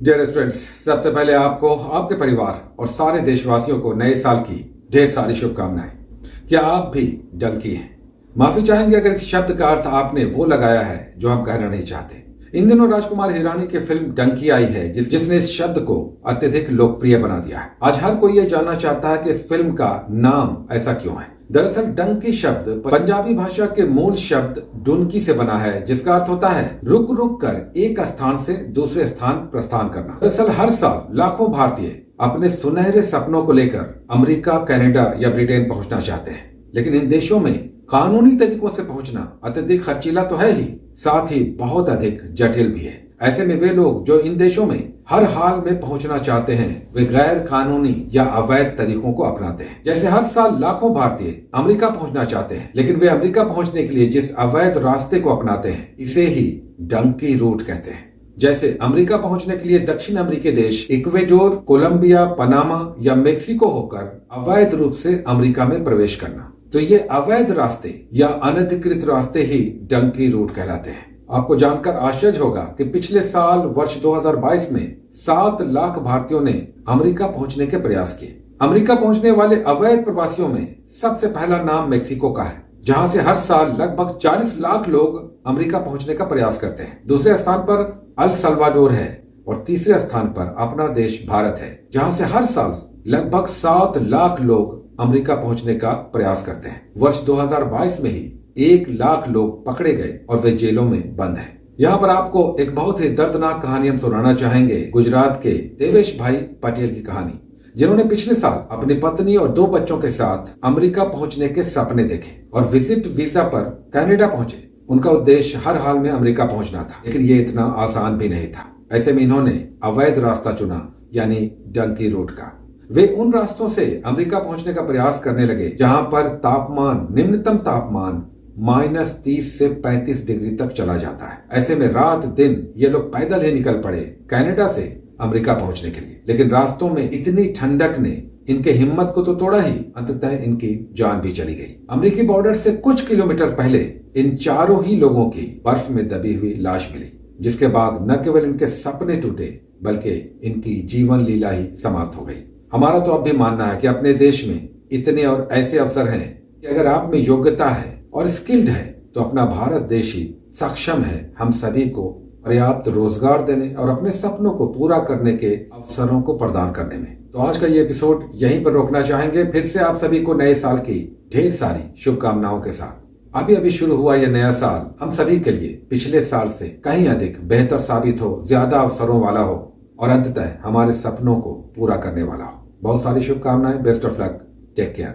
Dear students, सबसे पहले आपको, आपके परिवार और सारे देशवासियों को नए साल की ढेर सारी शुभकामनाएं। क्या आप भी डंकी हैं? माफी चाहेंगे अगर इस शब्द का अर्थ आपने वो लगाया है जो हम कहना नहीं चाहते। इन दिनों राजकुमार हिरानी की फिल्म डंकी आई है जिसने इस शब्द को अत्यधिक लोकप्रिय बना दिया है। आज हर कोई ये जानना चाहता है कि इस फिल्म का नाम ऐसा क्यों है। दरअसल डंकी शब्द पंजाबी भाषा के मूल शब्द डुनकी से बना है, जिसका अर्थ होता है रुक रुक कर एक स्थान से दूसरे स्थान प्रस्थान करना। दरअसल हर साल लाखों भारतीय अपने सुनहरे सपनों को लेकर अमेरिका, कनाडा या ब्रिटेन पहुंचना चाहते हैं, लेकिन इन देशों में कानूनी तरीकों से पहुंचना अत्यधिक खर्चीला तो है ही, साथ ही बहुत अधिक जटिल भी है। ऐसे में वे लोग जो इन देशों में हर हाल में पहुंचना चाहते हैं, वे गैर कानूनी या अवैध तरीकों को अपनाते हैं। जैसे हर साल लाखों भारतीय अमेरिका पहुंचना चाहते हैं, लेकिन वे अमेरिका पहुंचने के लिए जिस अवैध रास्ते को अपनाते हैं, इसे ही डंकी रूट कहते हैं। जैसे अमेरिका पहुंचने के लिए दक्षिण अमेरिकी देश इक्वेडोर, कोलंबिया, पनामा या मेक्सिको होकर अवैध रूप से अमेरिका में प्रवेश करना, तो ये अवैध रास्ते या अनधिकृत रास्ते ही डंकी रूट कहलाते हैं। आपको जानकर आश्चर्य होगा कि पिछले साल वर्ष 2022 में 7 लाख भारतीयों ने अमेरिका पहुंचने के प्रयास किए। अमेरिका पहुंचने वाले अवैध प्रवासियों में सबसे पहला नाम मेक्सिको का है, जहां से हर साल लगभग 40 लाख लोग अमेरिका पहुंचने का प्रयास करते हैं। दूसरे स्थान पर अल सल्वाडोर है और तीसरे स्थान पर अपना देश भारत है, जहां से हर साल लगभग 7 लाख लोग अमेरिका पहुंचने का प्रयास करते हैं। वर्ष 2022 में ही 1 लाख लोग पकड़े गए और वे जेलों में बंद हैं। यहाँ पर आपको एक बहुत ही दर्दनाक कहानी हम सुनाना चाहेंगे, गुजरात के देवेश भाई पटेल की कहानी, जिन्होंने पिछले साल अपनी पत्नी और 2 बच्चों के साथ अमेरिका पहुंचने के सपने देखे और विजिट वीजा पर कनाडा पहुंचे। उनका उद्देश्य हर हाल में अमेरिका पहुंचना था, लेकिन ये इतना आसान भी नहीं था। ऐसे में इन्होंने अवैध रास्ता चुना, यानी डंकी रूट का। वे उन रास्तों से अमेरिका पहुंचने का प्रयास करने लगे जहां पर तापमान, निम्नतम तापमान -30 से 35 डिग्री तक चला जाता है। ऐसे में रात दिन ये लोग पैदल ही निकल पड़े कनाडा से अमेरिका पहुंचने के लिए, लेकिन रास्तों में इतनी ठंडक ने इनके हिम्मत को तो तोड़ा ही, अंततः इनकी जान भी चली गई। अमेरिकी बॉर्डर से कुछ किलोमीटर पहले इन चारों ही लोगों की बर्फ में दबी हुई लाश मिली, जिसके बाद न केवल इनके सपने टूटे बल्कि इनकी जीवन लीला ही समाप्त हो गई। हमारा तो अब भी मानना है कि अपने देश में इतने और ऐसे अवसर हैं कि अगर आप में योग्यता है और स्किल्ड है तो अपना भारत देश ही सक्षम है हम सभी को पर्याप्त रोजगार देने और अपने सपनों को पूरा करने के अवसरों को प्रदान करने में। तो आज का ये एपिसोड यहीं पर रोकना चाहेंगे। फिर से आप सभी को नए साल की ढेर सारी शुभकामनाओं के साथ। अभी अभी शुरू हुआ यह नया साल हम सभी के लिए पिछले साल से कहीं अधिक बेहतर साबित हो, ज्यादा अवसरों वाला हो और अंततः हमारे सपनों को पूरा करने वाला हो। बहुत सारी शुभकामनाएं। Best of luck. Take care.